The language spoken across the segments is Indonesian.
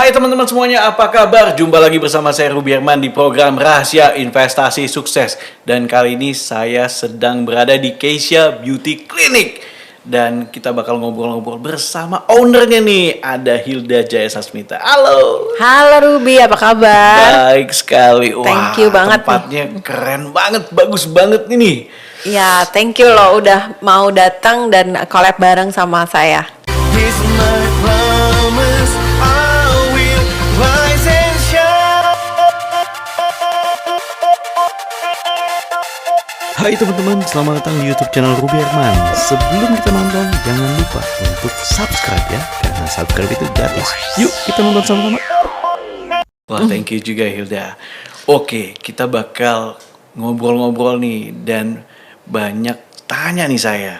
Hai teman-teman semuanya, apa kabar? Jumpa lagi bersama saya Ruby Herman di program Rahasia Investasi Sukses. Dan kali ini saya sedang berada di Keisha Beauty Clinic. Dan kita bakal ngobrol-ngobrol bersama ownernya nih, ada Hilda Jaya Sasmita. Halo. Halo Ruby, apa kabar? Baik sekali. Wah, Thank you banget tempatnya keren banget, bagus banget ini. Ya, thank you loh udah mau datang dan collab bareng sama saya. Here's my promise, I will rise and shine. Hai teman-teman, selamat datang di YouTube channel Ruby Herman. Sebelum kita nonton, jangan lupa untuk subscribe ya, karena subscribe itu gratis. Yuk kita nonton sama-sama. Wah, thank you juga Hilda. Oke, kita bakal ngobrol-ngobrol nih dan banyak tanya nih saya.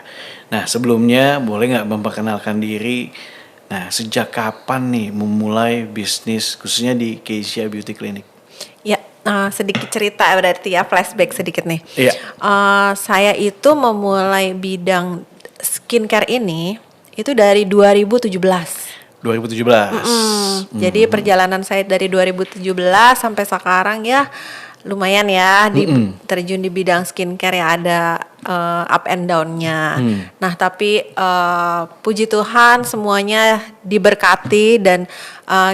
Nah, sebelumnya boleh nggak memperkenalkan diri? Nah, sejak kapan nih memulai bisnis khususnya di Keisha Beauty Clinic? Ya, sedikit cerita berarti ya, flashback sedikit nih. Iya. Saya itu memulai bidang skincare ini itu dari 2017. 2017. Jadi perjalanan saya dari 2017 sampai sekarang ya lumayan ya terjun di bidang skincare ya, ada up and down-nya. Nah, tapi puji Tuhan semuanya diberkati dan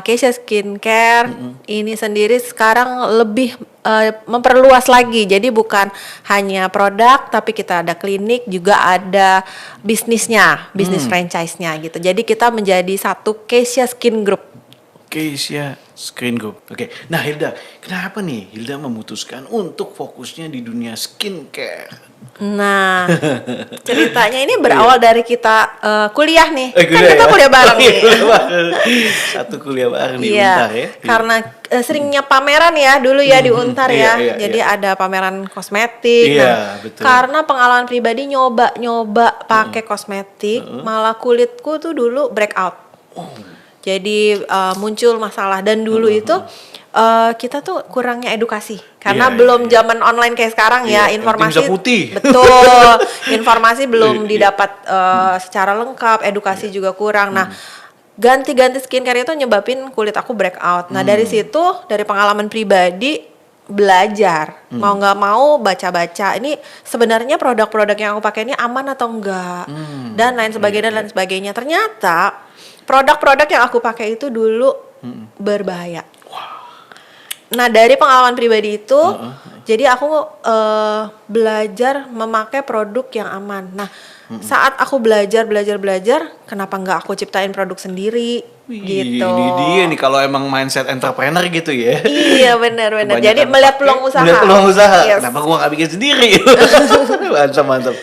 Keisha Skincare ini sendiri sekarang lebih memperluas lagi. Jadi bukan hanya produk, tapi kita ada klinik, juga ada bisnisnya, bisnis franchise-nya gitu. Jadi kita menjadi satu Keisha Skin Group. Keisha Skin Group. Oke. Nah, Hilda, kenapa nih Hilda memutuskan untuk fokusnya di dunia skincare? Nah, ceritanya ini berawal dari kita kuliah nih. Kuliah Kan kita ya? kuliah bareng nih. Kuliah bareng. Satu kuliah bareng di Untar ya. Karena seringnya pameran ya dulu ya di Untar ya. Iya, Jadi ada pameran kosmetik. Iya, betul. Karena pengalaman pribadi nyoba pakai kosmetik, malah kulitku tuh dulu breakout. Jadi muncul masalah dan dulu itu kita tuh kurangnya edukasi karena belum zaman online kayak sekarang ya, informasi bisa putih. betul, informasi belum didapat secara lengkap, edukasi juga kurang. Nah, ganti-ganti skincare itu nyebabin kulit aku breakout. Nah, dari situ, dari pengalaman pribadi belajar, mau nggak mau baca-baca ini sebenarnya produk-produk yang aku pakai ini aman atau enggak, dan lain sebagainya dan lain sebagainya. Ternyata produk-produk yang aku pakai itu dulu berbahaya. Nah, dari pengalaman pribadi itu, jadi aku belajar memakai produk yang aman. Nah, saat aku belajar, kenapa nggak aku ciptain produk sendiri? Gitu. Ini dia nih kalau emang mindset entrepreneur gitu ya. Iya, benar. Kebanyakan Jadi melihat peluang usaha. Melihat peluang usaha. Yes. Kenapa gua nggak bikin sendiri? Mantap.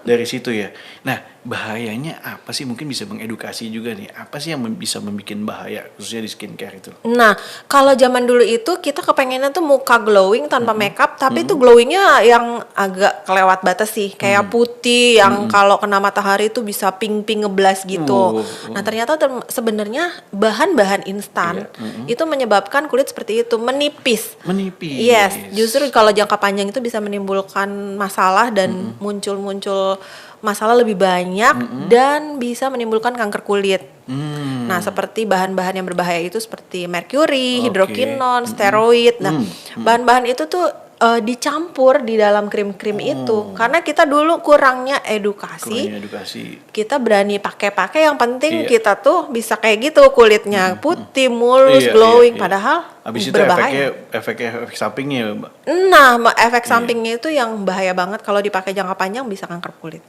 Dari situ ya. Nah, bahayanya apa sih? Mungkin bisa mengedukasi juga nih. Apa sih yang bisa membuat bahaya khususnya di skincare itu? Nah, kalau zaman dulu itu kita kepengennya tuh muka glowing tanpa makeup, tapi itu glowingnya yang agak kelewat batas sih, kayak putih yang kalau kena matahari itu bisa pink-pink ngeblas gitu. Nah, ternyata sebenarnya bahan-bahan instan itu menyebabkan kulit seperti itu menipis. Yes, justru kalau jangka panjang itu bisa menimbulkan masalah dan muncul masalah lebih banyak dan bisa menimbulkan kanker kulit. Nah, seperti bahan-bahan yang berbahaya itu seperti merkuri, hidrokinon, steroid. Nah, bahan-bahan itu tuh dicampur di dalam krim-krim itu. Karena kita dulu kurangnya edukasi. Kita berani pakai yang penting kita tuh bisa kayak gitu kulitnya putih, mulus, glowing. Padahal habis itu berbahaya. efek sampingnya ya, Mbak. Nah, efek sampingnya itu yang bahaya banget kalau dipakai jangka panjang bisa kanker kulit.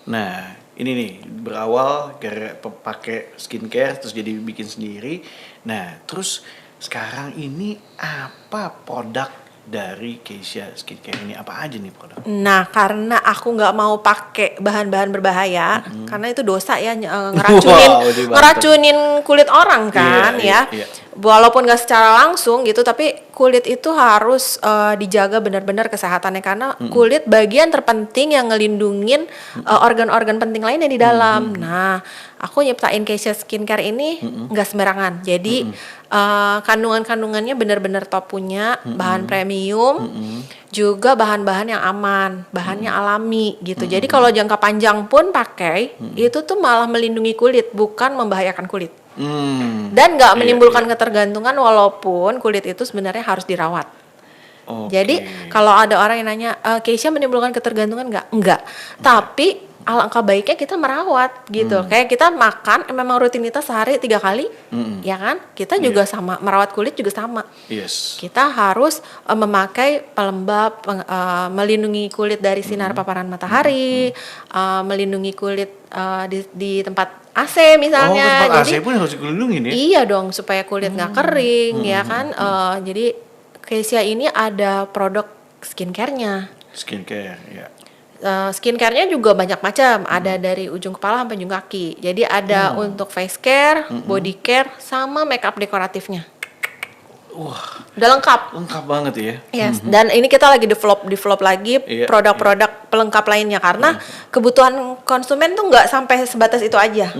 Nah, ini nih berawal gara pakai skincare terus jadi bikin sendiri. Nah, terus sekarang ini apa produk dari Keisha Skincare ini, apa aja nih produk? Nah, karena aku nggak mau pakai bahan-bahan berbahaya, karena itu dosa ya ngeracunin kulit orang kan ya. Walaupun nggak secara langsung gitu, tapi kulit itu harus dijaga benar-benar kesehatannya karena kulit bagian terpenting yang ngelindungin organ-organ penting lainnya di dalam. Nah, aku nyiptain Keisha Skincare ini nggak sembarangan. Jadi kandungan-kandungannya benar-benar top punya, bahan premium, juga bahan-bahan yang aman, bahannya alami gitu. Jadi kalau jangka panjang pun pakai, itu tuh malah melindungi kulit, bukan membahayakan kulit. Dan nggak Iya, menimbulkan iya. ketergantungan walaupun kulit itu sebenarnya harus dirawat. Oke. Jadi kalau ada orang yang nanya, Keisha menimbulkan ketergantungan nggak? Enggak. Tapi alangkah baiknya kita merawat gitu. Kayak kita makan memang rutinitas sehari 3 kali, ya kan? Kita juga sama merawat kulit juga sama. Yes. Kita harus memakai pelembab, melindungi kulit dari sinar paparan matahari, melindungi kulit di tempat AC misalnya. tempat AC Jadi pun harus dilindungi nih. iya dong supaya kulit nggak kering, ya kan? Jadi Keisha ini ada produk skincare-nya. Skincare, ya. Skincare-nya juga banyak macam, ada dari ujung kepala sampai ujung kaki. Jadi ada untuk face care, body care, sama makeup dekoratifnya. Wah, Udah lengkap. lengkap banget ya. Yes, dan ini kita lagi develop lagi Iya, produk-produk pelengkap lainnya karena kebutuhan konsumen tuh nggak sampai sebatas itu aja.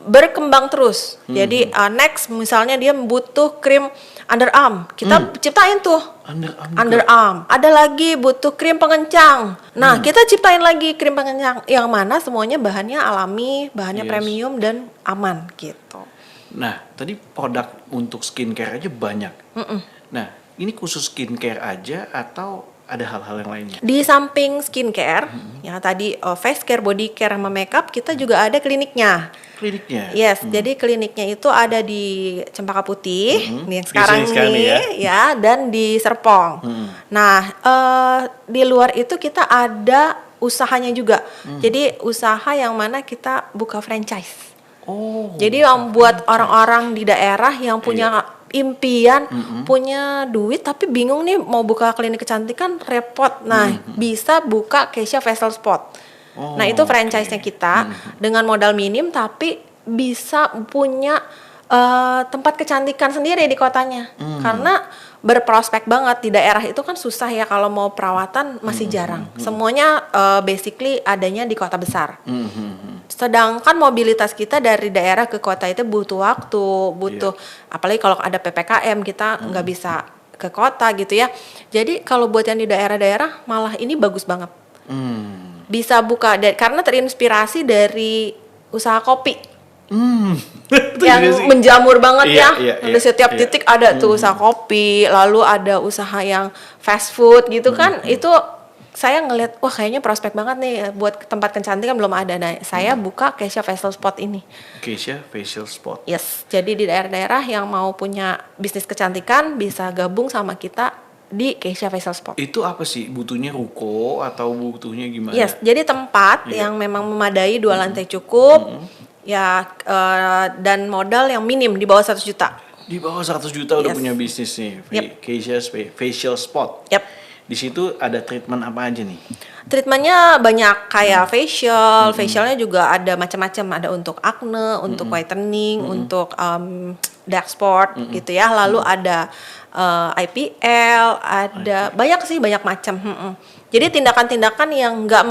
Berkembang terus. Jadi next misalnya dia butuh krim underarm, kita ciptain tuh. Underarm. Ada lagi butuh krim pengencang. Nah, kita ciptain lagi krim pengencang yang mana semuanya bahannya alami, bahannya Yes. premium dan aman gitu. Nah, tadi produk untuk skincare aja banyak. Nah, ini khusus skincare aja atau ada hal-hal yang lainnya? Di samping skincare, yang tadi face care, body care, sama makeup, kita juga ada kliniknya. Kliniknya? Yes, jadi kliniknya itu ada di Cempaka Putih, nih yang sekarang Biasanya sekarang nih, ya, dan di Serpong. Nah, di luar itu kita ada usahanya juga. Jadi usaha yang mana kita buka franchise. Oh. Jadi yang buat orang-orang di daerah yang punya impian, punya duit tapi bingung nih mau buka klinik kecantikan repot. Nah, bisa buka Keisha Facial Spot. Nah, itu franchise-nya kita dengan modal minim tapi bisa punya tempat kecantikan sendiri di kotanya. Karena berprospek banget di daerah itu kan susah ya kalau mau perawatan masih jarang. Semuanya basically adanya di kota besar. Sedangkan mobilitas kita dari daerah ke kota itu butuh waktu, butuh apalagi kalau ada PPKM kita nggak bisa ke kota gitu ya. Jadi kalau buat yang di daerah-daerah malah ini bagus banget. Bisa buka karena terinspirasi dari usaha kopi Itu yang juga sih. menjamur banget Iya, ya. iya, Di setiap iya. titik ada tuh usaha kopi, lalu ada usaha yang fast food gitu kan. Itu saya ngeliat wah kayaknya prospek banget nih buat tempat kecantikan belum ada. Nah, saya buka Keisha Facial Spot ini. Keisha Facial Spot. Yes, jadi di daerah-daerah yang mau punya bisnis kecantikan bisa gabung sama kita di Keisha Facial Spot. Itu apa sih? Butuhnya ruko atau butuhnya gimana? Yes, jadi tempat Iya. yang memang memadai 2 lantai cukup, ya dan modal yang minim di bawah 100 juta. Di bawah 100 juta udah Yes. punya bisnis nih. Yep. Keisha Facial Spot. Yap. Di situ ada treatment apa aja nih? Treatmentnya banyak kayak facialnya juga ada macam-macam, ada untuk acne, untuk whitening, untuk dark spot gitu ya. Lalu ada IPL, ada banyak macam. Jadi tindakan-tindakan yang nggak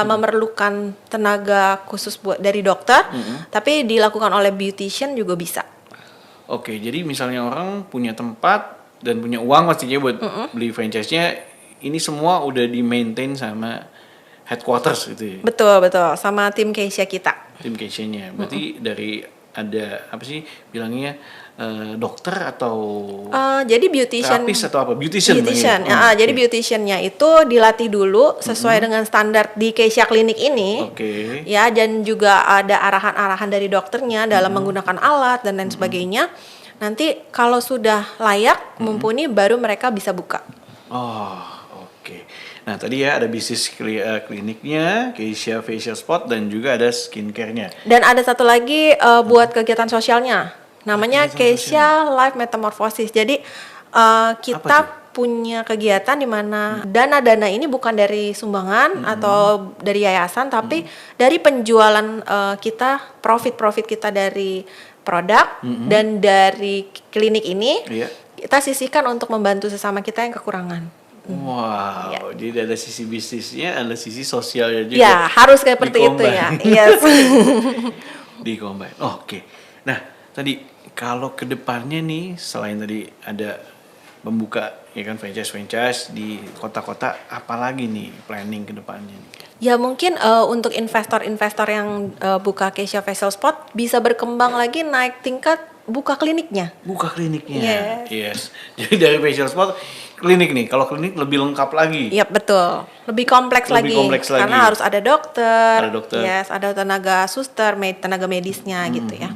memerlukan tenaga khusus buat dari dokter, tapi dilakukan oleh beautician juga bisa. Oke, jadi misalnya orang punya tempat dan punya uang pastinya buat beli franchise-nya, ini semua udah di-maintain sama headquarters gitu ya? Betul, sama tim Keisha kita. Tim Keisha-nya. Berarti dari ada apa sih bilangnya dokter atau Jadi beautician terapis atau apa? Beautician. Beautician, panggilnya. jadi beauticiannya itu dilatih dulu sesuai dengan standar di Keisha Klinik ini. Oke. Ya, dan juga ada arahan-arahan dari dokternya dalam menggunakan alat dan lain sebagainya. Nanti kalau sudah layak, mumpuni, baru mereka bisa buka. Oh, oke. Nah, tadi ya ada bisnis kliniknya, Keisha Facial Spot, dan juga ada skincare-nya. Dan ada satu lagi buat kegiatan sosialnya, namanya Keisha Life Metamorphosis. Jadi kita punya kegiatan di mana dana-dana ini bukan dari sumbangan atau dari yayasan, tapi dari penjualan kita, profit kita dari produk dan dari klinik ini, Iya. kita sisihkan untuk membantu sesama kita yang kekurangan. Wow, jadi ada sisi bisnisnya, ada sisi sosialnya juga. Ya, harus seperti itu ya. Yes. Di combine. Oke. Nah, tadi kalau kedepannya nih, selain tadi ada membuka ya kan franchise di kota-kota, apalagi nih planning kedepannya nih? Ya mungkin untuk investor-investor yang buka Keisha Facial Spot bisa berkembang lagi naik tingkat buka kliniknya. Buka kliniknya. Yes. Yes. Jadi dari facial spot klinik nih. Kalau klinik lebih lengkap lagi. Iya betul, lebih kompleks Lebih lagi. kompleks lagi. Karena harus ada dokter, Ada dokter. yes, ada tenaga suster, tenaga medisnya gitu ya.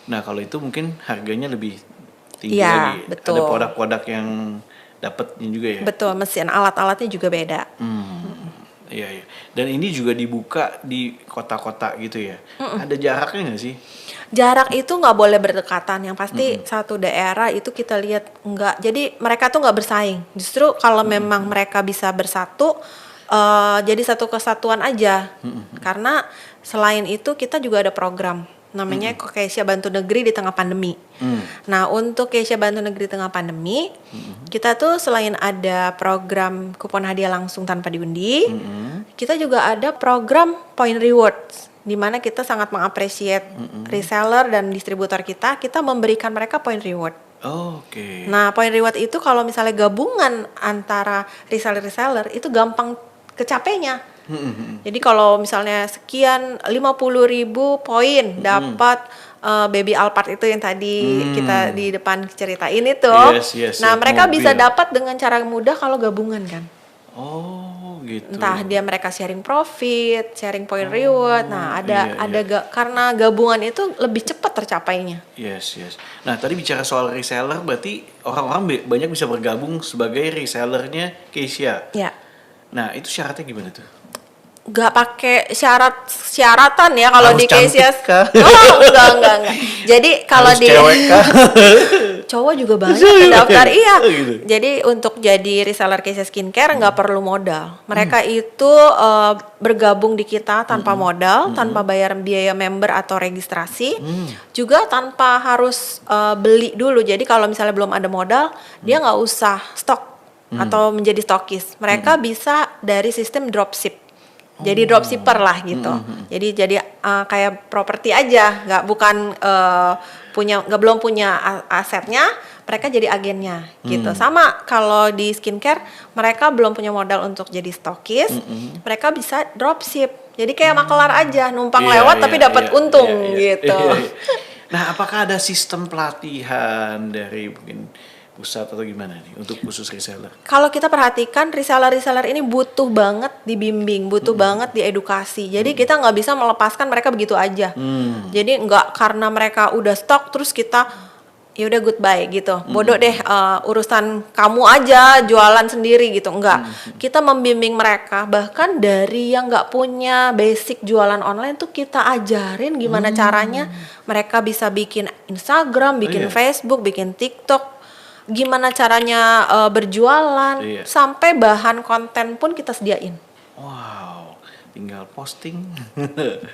Nah, kalau itu mungkin harganya lebih tinggi Iya, lagi. betul. Ada produk-produk yang dapatnya juga ya. Betul, mesin alat-alatnya juga beda. Iya, iya. Dan ini juga dibuka di kota-kota gitu ya. Ada jaraknya nggak sih? Jarak itu nggak boleh berdekatan, yang pasti satu daerah itu kita lihat nggak. Jadi mereka tuh nggak bersaing. Justru kalau memang mereka bisa bersatu, jadi satu kesatuan aja. Karena selain itu kita juga ada program namanya Keisha Bantu Negeri di tengah pandemi. Nah untuk Keisha Bantu Negeri tengah pandemi, kita tuh selain ada program kupon hadiah langsung tanpa diundi, kita juga ada program point rewards, di mana kita sangat mengapresiasi reseller dan distributor kita memberikan mereka point reward. Oke. Nah point reward itu kalau misalnya gabungan antara reseller itu gampang kecapainya. Jadi kalau misalnya sekian 50.000 poin dapat baby Alphard itu yang tadi kita di depan ceritain itu. Yes, Nah, yes, mereka mobil. bisa dapat dengan cara mudah kalau gabungan kan. Oh, gitu. Entah dia mereka sharing profit, sharing point reward. Nah, iya. karena gabungan itu lebih cepat tercapainya. Yes, yes. Nah, tadi bicara soal reseller, berarti orang-orang banyak bisa bergabung sebagai resellernya Keisha. Ya. Nah, itu syaratnya gimana tuh? Gak pakai syaratan ya kalau Harus di Keisha. cantik kah? Oh, enggak. Jadi kalau Harus di cewek kah? cowok juga banyak yang daftar, iya. Gitu. Jadi untuk jadi reseller Keisha Skincare nggak perlu modal. Mereka itu bergabung di kita tanpa modal, tanpa bayar biaya member atau registrasi, juga tanpa harus beli dulu. Jadi kalau misalnya belum ada modal, dia nggak usah stok atau menjadi stokis. Belum bisa dari sistem dropship. Jadi dropshipper lah gitu. Jadi kayak properti aja, bukan belum punya asetnya, mereka jadi agennya gitu. Sama kalau di skincare, mereka belum punya modal untuk jadi stokis, mereka bisa dropship. Jadi kayak makelar aja, numpang lewat tapi dapat untung gitu. Iya. Nah, apakah ada sistem pelatihan dari mungkin pusat atau gimana nih untuk khusus reseller? Kalau kita perhatikan reseller ini butuh banget dibimbing, butuh banget diedukasi. Jadi kita nggak bisa melepaskan mereka begitu aja. Jadi nggak karena mereka udah stok terus kita ya udah goodbye gitu. Bodoh deh urusan kamu aja jualan sendiri gitu. Enggak. Kita membimbing mereka, bahkan dari yang nggak punya basic jualan online tuh kita ajarin gimana caranya mereka bisa bikin Instagram, bikin Facebook, bikin TikTok. Gimana caranya berjualan, sampai bahan konten pun kita sediain. Wow, tinggal posting.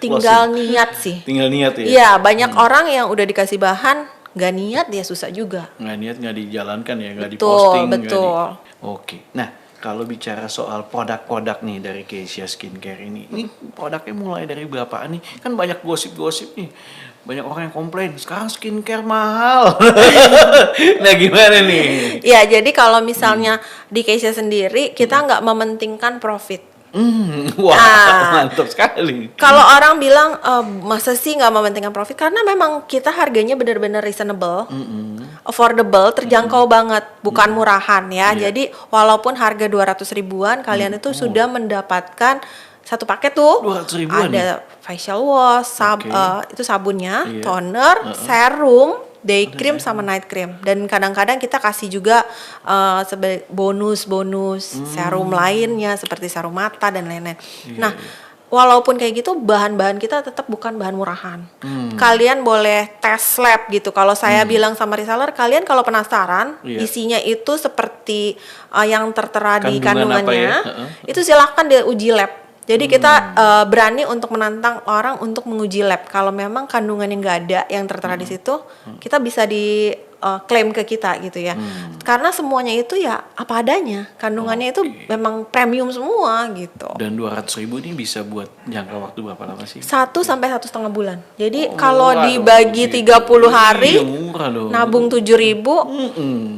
Tinggal niat sih. Tinggal niat ya? Iya, banyak orang yang udah dikasih bahan, gak niat dia susah juga. Nggak niat, nggak dijalankan ya, nggak Betul, diposting. betul. Oke, nah kalau bicara soal produk-produk nih dari Keisha Skincare ini produknya mulai dari berapaan nih? Kan banyak gosip-gosip nih. Banyak orang yang komplain, sekarang skincare mahal. Nah gimana nih? Ya, jadi kalau misalnya di Keisha sendiri, kita nggak mementingkan profit. Wah, mantap sekali. Kalau orang bilang masa sih nggak mementingkan profit, karena memang kita harganya benar-benar reasonable, affordable, terjangkau banget, bukan murahan ya. Jadi walaupun harga 200 ribuan, kalian itu sudah mendapatkan satu paket tuh. 200 ribuan ada facial wash, itu sabunnya, Iya. toner, serum, day cream sama night cream. Dan kadang-kadang kita kasih juga sebagai bonus-bonus serum lainnya seperti serum mata dan lain-lain. Nah, walaupun kayak gitu bahan-bahan kita tetap bukan bahan murahan. Kalian boleh tes lab gitu. Kalau saya bilang sama reseller, kalian kalau penasaran isinya itu seperti yang tertera di kandungannya, itu silahkan diuji lab. Jadi kita berani untuk menantang orang untuk menguji lab. Kalau memang kandungannya nggak ada yang tertera di situ, kita bisa klaim ke kita gitu ya. Karena semuanya itu ya apa adanya. Kandungannya itu memang premium semua gitu. Dan 200 ribu ini bisa buat jangka waktu berapa lama sih? 1 sampai 1,5 bulan. Jadi kalau dibagi 30 hari, nabung 7 ribu,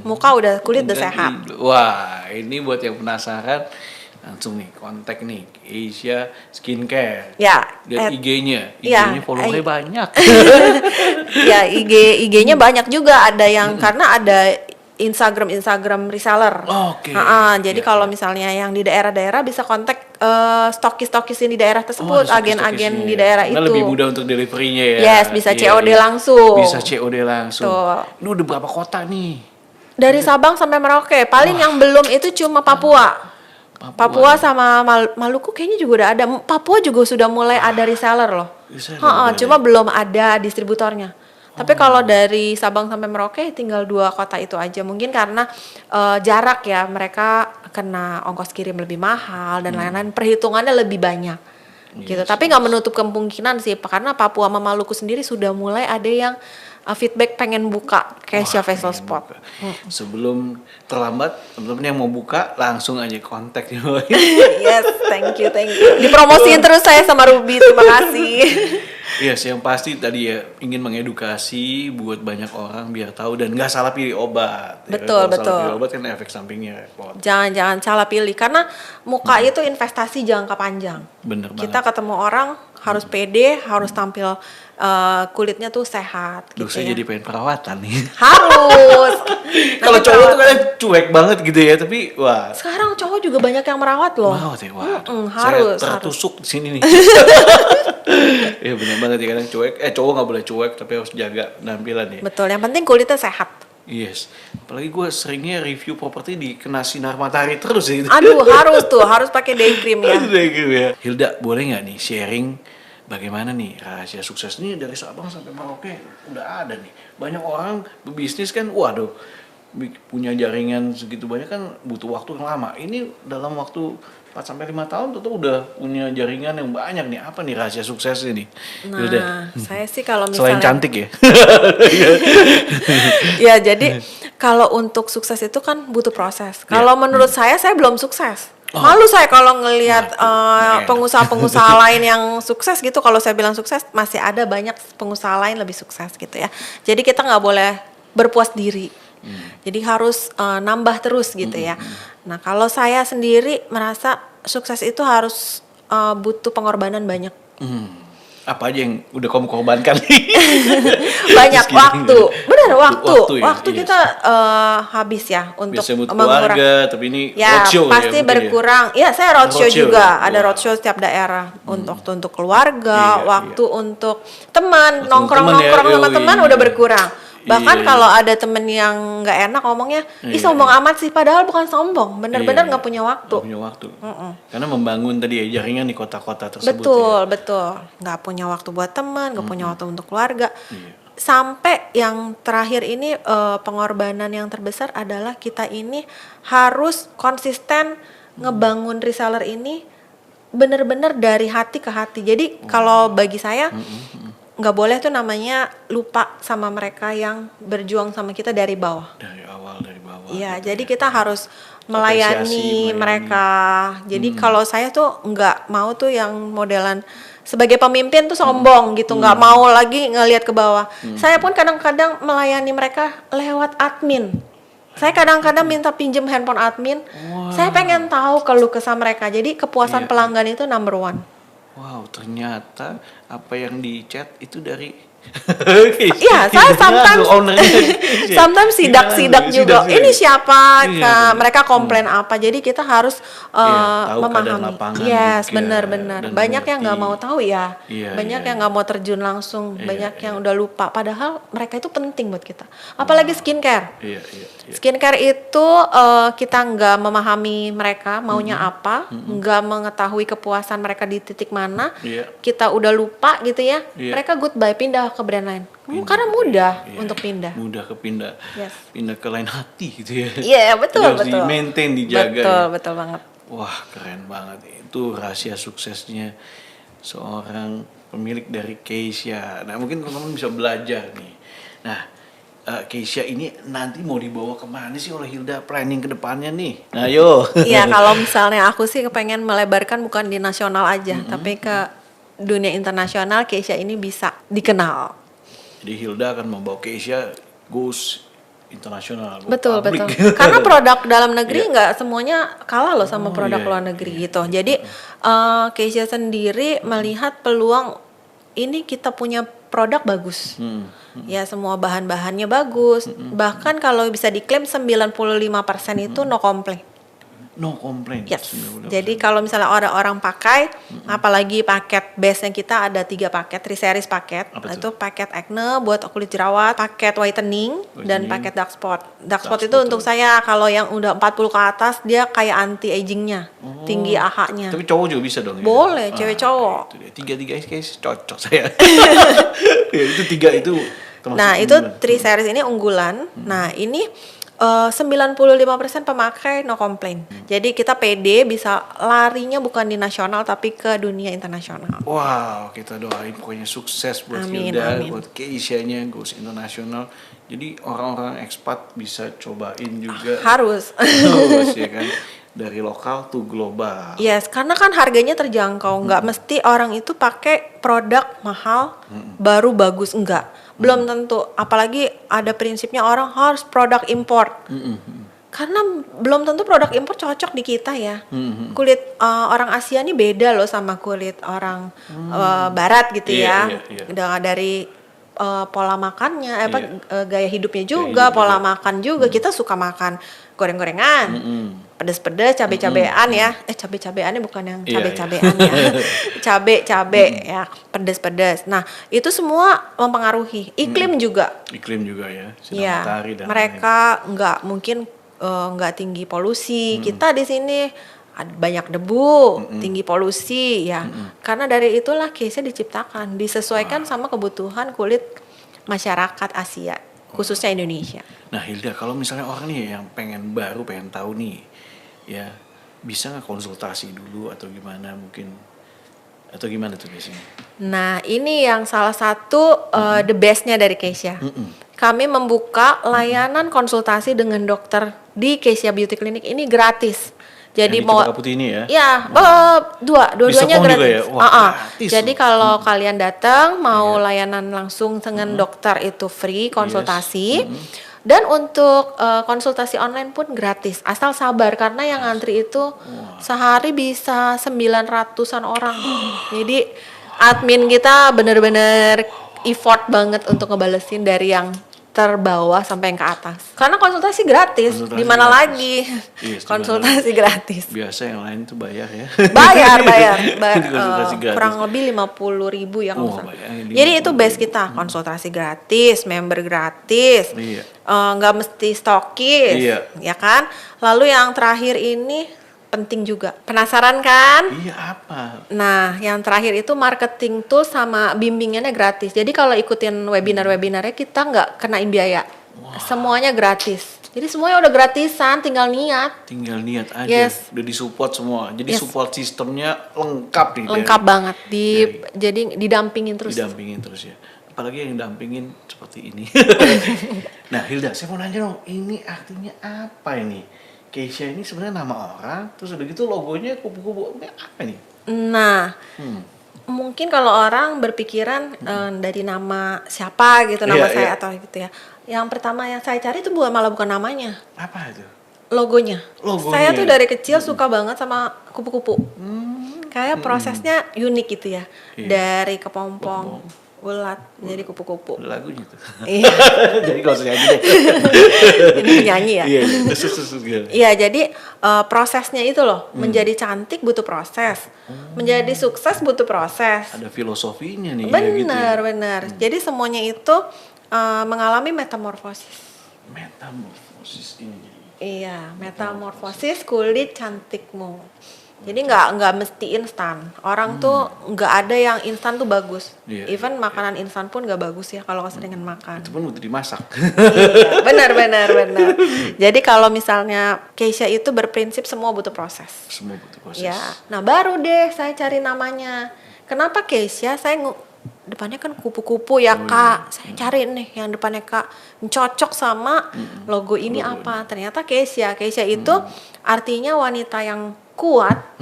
muka udah kulit udah sehat. Wah, ini buat yang penasaran langsung nih kontak nih Asia Skincare. Ya, Dan IG-nya ya, followernya banyak. ya IG-nya banyak juga, ada yang karena ada Instagram reseller. Oke. Jadi Ya, kalau ya. misalnya yang di daerah-daerah bisa kontak stokis-stokis di daerah tersebut, ada agen-agen stokis-stokisnya di ya. daerah Karena itu. lebih mudah untuk delivery-nya ya. Yes, bisa Iya, COD iya. langsung. Bisa COD langsung. Tuh. Ini udah berapa kota nih? Dari Sabang sampai Merauke. Paling yang belum itu cuma Papua. Papua sama Maluku kayaknya juga udah ada. Papua juga sudah mulai ada reseller loh. Reseller udah Cuma belum ada distributornya. Tapi kalau dari Sabang sampai Merauke tinggal 2 kota itu aja. Mungkin karena jarak ya, mereka kena ongkos kirim lebih mahal dan lain-lain. Perhitungannya lebih banyak. Gitu. Tapi nggak menutup kemungkinan sih, karena Papua sama Maluku sendiri sudah mulai ada yang feedback pengen buka Keisha Facial Spot. Sebelum terlambat, teman-teman yang mau buka langsung aja kontak ya. Yes, thank you. Dipromosiin terus saya sama Ruby, terima kasih. Yes, yang pasti tadi ya ingin mengedukasi buat banyak orang biar tahu dan nggak salah pilih obat. Betul, Kalau betul. Salah pilih obat kan efek sampingnya repot. Jangan salah pilih, karena muka itu investasi jangka panjang. Bener Kita banget. ketemu orang harus pede, harus tampil kulitnya tuh sehat Duh, gitu saya ya. jadi pengen perawatan nih. Harus. Kalau Nanti cowok tuh perawatan. kan cuek banget gitu ya, tapi wah. Sekarang cowok juga banyak yang merawat loh. Wow, teh, waduh. harus, Saya tertusuk di sini nih. Iya benar banget ya, kadang cuek. Cowok nggak boleh cuek, tapi harus jaga penampilan ya. Betul, yang penting kulitnya sehat. Yes. Apalagi gue seringnya review properti di kena sinar matahari terus ya. Aduh, harus pakai day cream ya. Hilda, boleh nggak nih sharing bagaimana nih rahasia sukses ini dari Sabang sampai Merauke udah ada nih. Banyak orang berbisnis kan, waduh, punya jaringan segitu banyak kan butuh waktu yang lama. Ini dalam waktu 4 sampai 5 tahun tentu udah punya jaringan yang banyak nih. Apa nih rahasia suksesnya nih? Hilda? Nah, saya sih kalau Selain misalnya cantik ya. ya, jadi kalau untuk sukses itu kan butuh proses. Kalau menurut saya belum sukses. Malu saya kalau ngelihat pengusaha-pengusaha lain yang sukses gitu. Kalau saya bilang sukses, masih ada banyak pengusaha lain lebih sukses gitu ya. Jadi kita nggak boleh berpuas diri. Jadi harus nambah terus gitu ya. Nah, kalau saya sendiri merasa sukses itu harus butuh pengorbanan banyak. Apa aja yang udah kamu korbankan? Banyak Just kidding. waktu, benar waktu ya, waktu yes. kita habis ya untuk Biasanya buat keluarga, tapi ini ya roadshow pasti mungkin berkurang ya. Saya roadshow Roadshow juga, ya? ada Wow. roadshow setiap daerah untuk keluarga, Iya, waktu untuk teman, Waktu nongkrong teman ya, sama yoi. teman udah berkurang. Bahkan Iya. kalau ada temen yang nggak enak ngomongnya, ih Iya, sombong amat sih, padahal bukan sombong, bener-bener Iya, nggak punya waktu. Nggak punya waktu. Karena membangun tadi ya jaringan di kota-kota tersebut. Betul. Nggak punya waktu buat teman, nggak punya waktu untuk keluarga. Iya. Sampai yang terakhir ini pengorbanan yang terbesar adalah kita ini harus konsisten ngebangun reseller ini bener-bener dari hati ke hati. Jadi kalau bagi saya nggak boleh tuh namanya lupa sama mereka yang berjuang sama kita dari bawah. Dari bawah. Iya, gitu jadi ya. kita harus Apresiasi, melayani mereka. Jadi kalau saya tuh nggak mau tuh yang modelan sebagai pemimpin tuh sombong gitu, nggak mau lagi ngelihat ke bawah. Saya pun kadang-kadang melayani mereka lewat admin. Saya kadang-kadang minta pinjem handphone admin. Saya pengen tahu keluh kesah mereka. Jadi kepuasan Iya. pelanggan itu number one. Wow, ternyata apa yang di chat itu dari Iya, saya sometimes sidak-sidak juga. Ini siapa? Iya, Mereka komplain apa? Jadi kita harus tahu keadaan memahami. lapangan Yes, juga, benar-benar. dan Banyak yang nggak mengerti. mau tahu ya. Iya, Banyak iya, yang nggak mau terjun langsung. Iya, Banyak iya. yang udah lupa. Padahal mereka itu penting buat kita. Apalagi skincare. Iya. Skincare itu kita nggak memahami mereka maunya apa, nggak mengetahui kepuasan mereka di titik mana. Iya. Kita udah lupa gitu ya. Iya. Mereka goodbye, pindah ke brand lain. Karena mudah Iya, untuk pindah. Mudah kepindah. Yes. Pindah ke lain hati gitu ya. Iya, betul, Jadi harus betul. di-maintain, dijaga. Betul banget. Wah, keren banget. Itu rahasia suksesnya seorang pemilik dari Keisha. Nah, mungkin teman-teman bisa belajar nih. Nah, Keisha ini nanti mau dibawa kemana sih oleh Hilda, planning ke depannya nih? Nah, yo. Iya, kalau misalnya aku sih kepengen melebarkan bukan di nasional aja, tapi ke dunia internasional. Keisha ini bisa dikenal. Jadi Hilda akan membawa Keisha goes internasional. Go Betul, public. betul. Karena produk dalam negeri Iya. nggak semuanya kalah loh sama Oh, produk iya, luar iya, negeri iya, gitu. Jadi Keisha sendiri melihat peluang ini kita punya produk bagus. Ya semua bahan-bahannya bagus. Bahkan kalau bisa diklaim 95% itu no complaint. No complaint. Yes. 90%. Jadi kalau misalnya orang-orang pakai, apalagi paket base-nya kita ada 3 paket, 3 series paket. Apa Itu paket acne buat kulit jerawat, paket whitening, dan paket dark spot. Dark spot itu untuk saya kalau yang udah 40 ke atas dia kayak anti agingnya, tinggi AHA-nya. Tapi cowok juga bisa dong ya? Boleh, cewek cowok. Itu dia. 3 kayak cocok saya. Ya, itu 3 itu termasuk Nah, itu unggulan. 3 series ini unggulan. Nah, ini 95% pemakai no complaint. Jadi kita pede bisa larinya bukan di nasional tapi ke dunia internasional. Wow, kita doain pokoknya sukses buat Amin, Hilda, amin. buat Keisha-nya, goes internasional. Jadi orang-orang ekspat bisa cobain juga. Harus. Terus ya kan, dari lokal to global. Yes, karena kan harganya terjangkau. Nggak mesti orang itu pakai produk mahal baru bagus, enggak. Belum tentu. Apalagi ada prinsipnya orang harus produk import. Karena belum tentu produk impor cocok di kita ya. Kulit orang Asia ini beda loh sama kulit orang Barat gitu Iya, ya. iya. Dari pola makannya, Iya. gaya hidupnya juga, hidup pola juga. makan juga. Kita suka makan goreng-gorengan, pedes-pedes, cabe-cabean ya. Cabe-cabeannya bukan yang Iya, cabe-cabean ya. Cabe-cabe ya, pedes-pedes. Nah, itu semua mempengaruhi. Iklim juga. Iklim juga ya, sinar Iya, matahari dan mereka nggak mungkin nggak tinggi polusi. Kita di sini banyak debu, tinggi polusi ya. Karena dari itulah case-nya diciptakan, disesuaikan sama kebutuhan kulit masyarakat Asia, khususnya Indonesia. Nah Hilda, kalau misalnya orang nih yang pengen tahu nih, ya bisa nggak konsultasi dulu atau gimana mungkin? Atau gimana tuh biasanya? Nah, ini yang salah satu the best-nya dari Keisha. Kami membuka layanan konsultasi dengan dokter di Keisha Beauty Clinic ini gratis. Jadi Yang di Cempaka Putih ini ya? Ya, dua-duanya Diskon juga gratis. ya? Wah, gratis Jadi loh. kalau kalian datang mau layanan langsung dengan dokter itu free konsultasi. Dan untuk konsultasi online pun gratis, asal sabar karena yang ngantri itu sehari bisa 900-an orang. Jadi admin kita bener-bener effort banget untuk ngebalesin dari yang terbawah sampai yang ke atas. Karena konsultasi gratis, Konsultasi di mana gratis. lagi? Yes, di Konsultasi gratis. Biasa yang lain tuh bayar ya. Bayar, Konsultasi gratis. kurang lebih 50.000 ya kalau Wah, nggak salah. bayangin Jadi itu base kita, konsultasi gratis, member gratis, Iya. nggak mesti stokis, Iya. ya kan? Lalu yang terakhir ini penting juga, penasaran kan? Iya apa? Nah, yang terakhir itu marketing tools sama bimbingannya gratis. Jadi kalau ikutin webinar-webinarnya kita nggak kenain biaya, semuanya gratis. Jadi semuanya udah gratisan, tinggal niat. Tinggal niat aja, Yes. udah disupport semua. Jadi Yes. support sistemnya lengkap nih. Lengkap banget, jadi didampingin terus. Didampingin terus ya. Apalagi yang dampingin seperti ini. Nah Hilda, saya mau nanya dong, ini artinya apa ini? Keisha ini sebenarnya nama orang, terus udah gitu logonya kupu-kupu, ini apa nih? Nah, mungkin kalau orang berpikiran dari nama siapa gitu, nama Iya, saya iya. atau gitu ya. Yang pertama yang saya cari itu malah bukan namanya, Apa itu? logonya. Logonya. Saya tuh dari kecil suka banget sama kupu-kupu. Kayak prosesnya unik gitu ya. Iya. Dari kepompong, ulat, jadi kupu-kupu. Ada lagunya tuh. Iya, Jadi gak usah nyanyi deh. ini penyanyi ya. Iya, terus. Iya, jadi prosesnya itu loh, menjadi cantik butuh proses, menjadi sukses butuh proses. Ada filosofinya nih. ya gitu ya. Benar. Jadi semuanya itu mengalami metamorfosis. Metamorfosis ini. Iya, metamorfosis kulit cantikmu. Jadi nggak mesti instan. Orang tuh nggak ada yang instan tuh bagus. Iya, Even makanan instan pun nggak bagus ya kalau keseringan makan. Itu pun udah dimasak. Iya, benar. Jadi kalau misalnya Keisha itu berprinsip semua butuh proses. Semua butuh proses. Ya, nah baru deh saya cari namanya. Kenapa Keisha? Depannya kan kupu-kupu ya Kak. Saya cari nih yang depannya Kak cocok sama logo ini apa? Ternyata Keisha. Keisha itu artinya wanita yang kuat,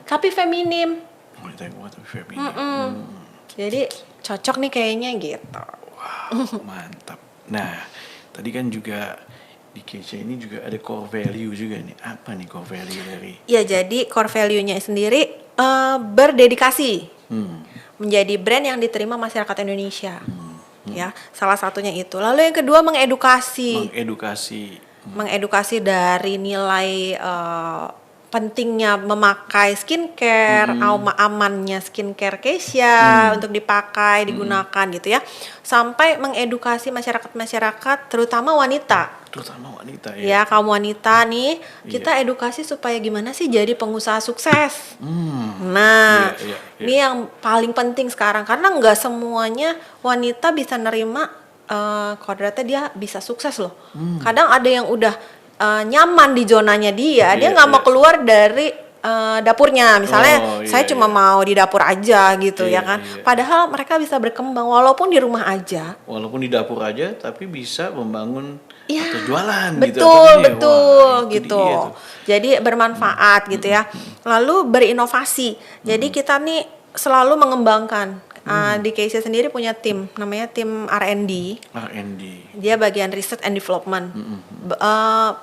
tapi feminim. Wanita yang kuat tapi feminin. Jadi cocok nih kayaknya gitu. Wow, mantap. Nah, tadi kan juga di Keisha ini juga ada core value juga nih. Apa nih core value dari? Ya, jadi core value-nya sendiri berdedikasi menjadi brand yang diterima masyarakat Indonesia. Ya, salah satunya itu. Lalu yang kedua mengedukasi. Mengedukasi dari nilai pentingnya memakai skincare, amannya skincare Keisha untuk dipakai, digunakan gitu ya. Sampai mengedukasi masyarakat-masyarakat terutama wanita. Ya, kaum wanita nih, kita edukasi supaya gimana sih jadi pengusaha sukses. Nah, ini yang paling penting sekarang karena nggak semuanya wanita bisa nerima kodratnya dia bisa sukses loh. Kadang ada yang udah nyaman di zonanya dia nggak mau keluar dari dapurnya. Misalnya saya cuma mau di dapur aja gitu ya kan. Padahal mereka bisa berkembang walaupun di rumah aja. Walaupun di dapur aja tapi bisa membangun atau jualan betul, gitu. Betul gitu. Jadi bermanfaat gitu ya. Lalu berinovasi. Jadi kita nih selalu mengembangkan. Di Keisha sendiri punya tim, namanya tim R&D. Dia bagian research and development.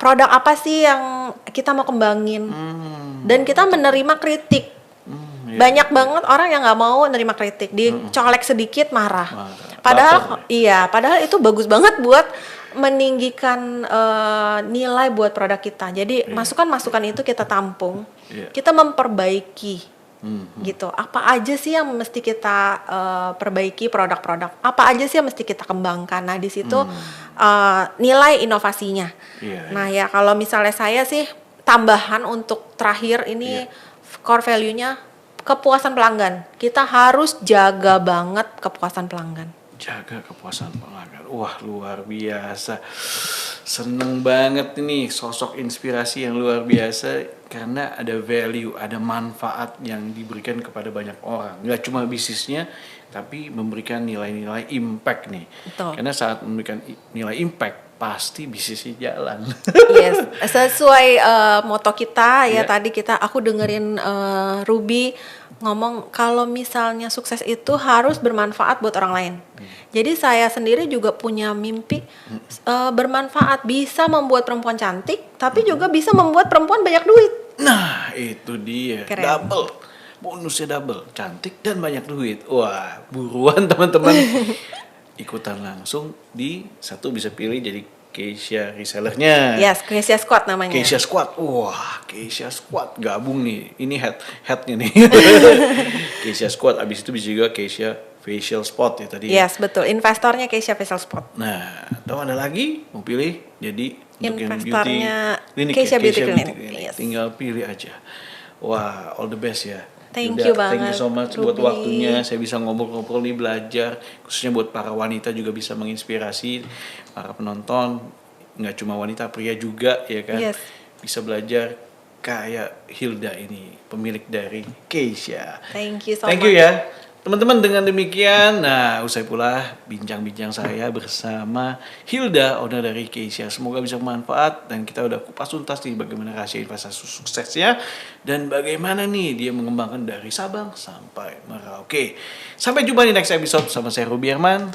Produk apa sih yang kita mau kembangin? Dan kita menerima kritik. Banyak banget orang yang nggak mau menerima kritik, dicolek sedikit marah. Padahal itu bagus banget buat meninggikan nilai buat produk kita. Jadi masukan-masukan itu kita tampung, kita memperbaiki. Gitu. Apa aja sih yang mesti kita perbaiki produk-produk? Apa aja sih yang mesti kita kembangkan? Nah, di situ nilai inovasinya. Nah, ya kalau misalnya saya sih tambahan untuk terakhir ini core value-nya kepuasan pelanggan. Kita harus jaga banget kepuasan pelanggan. Wah, luar biasa. Seneng banget ini sosok inspirasi yang luar biasa karena ada value, ada manfaat yang diberikan kepada banyak orang. Nggak cuma bisnisnya, tapi memberikan nilai-nilai impact nih. Betul. Karena saat memberikan nilai impact, pasti bisnisnya jalan. Yes, sesuai moto kita ya tadi aku dengerin Ruby ngomong kalau misalnya sukses itu harus bermanfaat buat orang lain. Jadi saya sendiri juga punya mimpi bermanfaat, bisa membuat perempuan cantik, tapi juga bisa membuat perempuan banyak duit. Nah, itu dia. Keren. Double. Bonusnya double. Cantik dan banyak duit. Wah, buruan teman-teman. Ikutan langsung satu bisa pilih jadi Keisha resellernya. Yes, Keisha Squad namanya. Keisha Squad. Wah, Keisha Squad gabung nih. Ini headnya nih. Keisha Squad. Abis itu bisa juga Keisha Facial Spot ya tadi. Yes, betul. Investornya Keisha Facial Spot. Nah, tahu ada lagi mau pilih jadi untuk yang investornya clinic, Keisha Beauty Clinic. Clinic. Tinggal pilih aja. Wah, all the best ya. Thank Yuda, you banget. Thank you so much Ruby. buat waktunya. Saya bisa ngobrol-ngobrol nih, belajar. Khususnya buat para wanita juga bisa menginspirasi para penonton. Nggak cuma wanita, pria juga ya kan. Yes. Bisa belajar kayak Hilda ini, pemilik dari Keisha. Thank you so Thank much. you ya. Teman-teman, dengan demikian, usai pula bincang-bincang saya bersama Hilda, owner dari Keisha. Semoga bisa bermanfaat dan kita udah kupas tuntas nih bagaimana rahasia investasi suksesnya dan bagaimana nih dia mengembangkan dari Sabang sampai Merauke. Sampai jumpa di next episode sama saya Ruby Herman.